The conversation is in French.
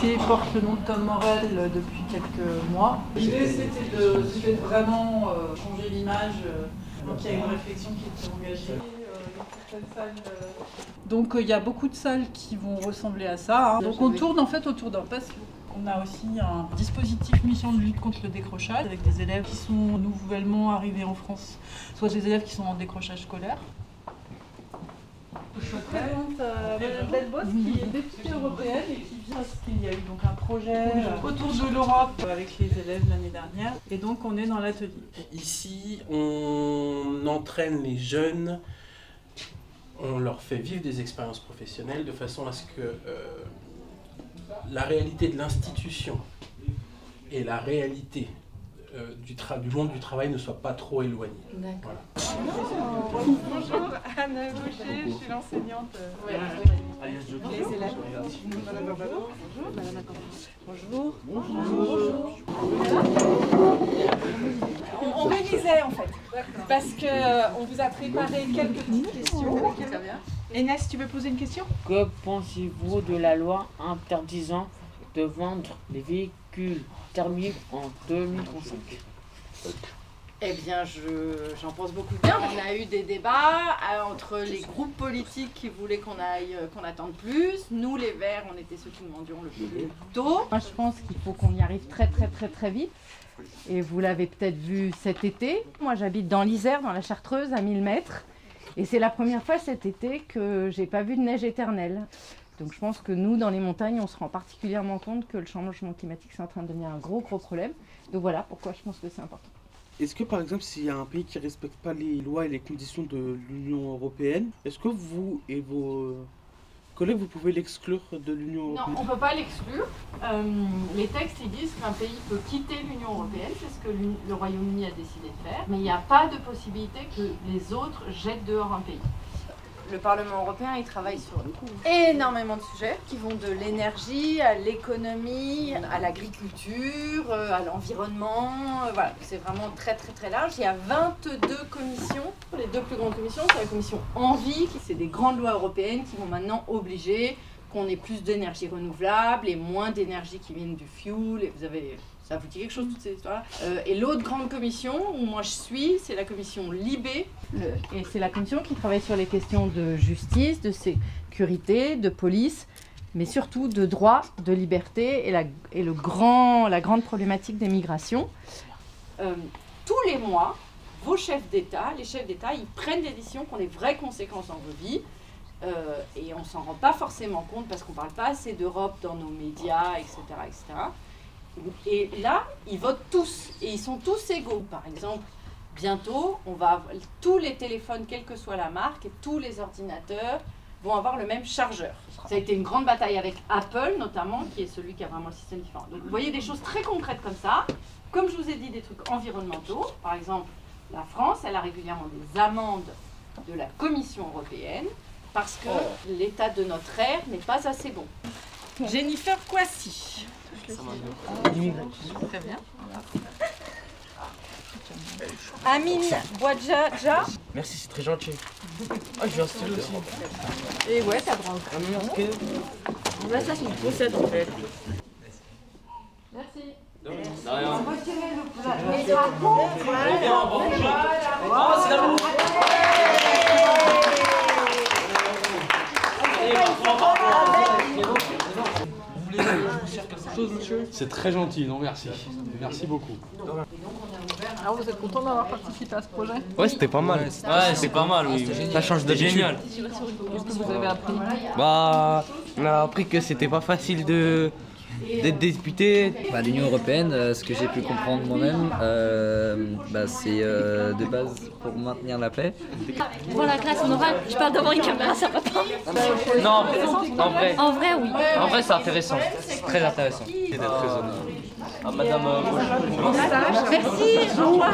lycée porte le nom de Tom Morel depuis quelques mois. L'idée c'était de vraiment changer l'image, donc il y a une réflexion qui est engagée. Donc il y a beaucoup de salles qui vont ressembler à ça. Hein. Donc on tourne en fait autour d'un pass. On a aussi un dispositif mission de lutte contre le décrochage avec des élèves qui sont nouvellement arrivés en France, soit des élèves qui sont en décrochage scolaire. Je présente Madame Delbos qui est députée européenne et qui vient parce qu'il y a eu donc un projet autour de l'Europe avec les élèves l'année dernière et donc on est dans l'atelier. Ici on entraîne les jeunes, on leur fait vivre des expériences professionnelles de façon à ce que la réalité de l'institution et la réalité du monde du travail ne soient pas trop éloignées. D'accord. Voilà. Bonjour, Anne Boucher, je suis l'enseignante. Les élèves. Bonjour. On révisait en fait, parce qu'on vous a préparé quelques petites questions. Très bien. Inès, tu veux poser une question? Que pensez-vous de la loi interdisant de vendre les véhicules thermiques en 2035? Eh bien, j'en pense beaucoup bien. On a eu des débats entre les groupes politiques qui voulaient qu'on attende plus. Nous, les Verts, on était ceux qui demandions le plus tôt. Moi, je pense qu'il faut qu'on y arrive très vite. Et vous l'avez peut-être vu cet été. Moi, j'habite dans l'Isère, dans la Chartreuse, à 1000 mètres. Et c'est la première fois cet été que j'ai pas vu de neige éternelle. Donc je pense que nous, dans les montagnes, on se rend particulièrement compte que le changement climatique, c'est en train de devenir un gros problème. Donc voilà pourquoi je pense que c'est important. Est-ce que par exemple, s'il y a un pays qui ne respecte pas les lois et les conditions de l'Union européenne, est-ce que vous et vos collègues, vous pouvez l'exclure de l'Union européenne? Non, on ne peut pas l'exclure. Les textes ils disent qu'un pays peut quitter l'Union européenne, c'est ce que le Royaume-Uni a décidé de faire, mais il n'y a pas de possibilité que les autres jettent dehors un pays. Le Parlement européen, il travaille sur énormément de sujets qui vont de l'énergie à l'économie, à l'agriculture, à l'environnement. Voilà, c'est vraiment très large. Il y a 22 commissions. Les deux plus grandes commissions, c'est la commission Envie, c'est des grandes lois européennes qui vont maintenant obliger qu'on ait plus d'énergie renouvelable et moins d'énergie qui viennent du fuel. Et vous avez... Ça vous dit quelque chose, toutes ces histoires-là. Et l'autre grande commission où moi je suis, c'est la commission Libé. Et c'est la commission qui travaille sur les questions de justice, de sécurité, de police, mais surtout de droit, de liberté et la grande problématique des migrations. Tous les mois, vos chefs d'État, les chefs d'État, ils prennent des décisions qui ont des vraies conséquences dans vos vies. Et on ne s'en rend pas forcément compte parce qu'on ne parle pas assez d'Europe dans nos médias, etc., etc. Et là, ils votent tous, et ils sont tous égaux. Par exemple, bientôt, on va avoir, tous les téléphones, quelle que soit la marque, et tous les ordinateurs vont avoir le même chargeur. Ça a été une grande bataille avec Apple, notamment, qui est celui qui a vraiment le système différent. Donc vous voyez des choses très concrètes comme ça. Comme je vous ai dit, des trucs environnementaux. Par exemple, la France, elle a régulièrement des amendes de la Commission européenne parce que l'état de notre air n'est pas assez bon. Jennifer Kouassi. Très bien. Amine Bouadja. Merci, c'est très gentil. Ah, je vais un stylo aussi. Et ouais, ça branle. Là, ça, c'est une pochette en fait. Merci. De rien. C'est très gentil, non merci. Merci beaucoup. Alors vous êtes content d'avoir participé à ce projet? Ouais, c'était pas mal. Ouais, c'est pas mal, oui. Ça change d'habitude. Génial. Qu'est-ce que vous avez appris? Bah, on a appris que c'était pas facile d'être député. Bah, l'Union européenne, ce que j'ai pu comprendre moi-même, c'est de base pour maintenir la paix. Pour la classe, on aura. Je parle devant une caméra, ça va pas. Non, en vrai. En vrai, oui. En vrai, c'est intéressant. C'est très intéressant. Et d'être raisonnable. Ah, madame. Merci. Au revoir.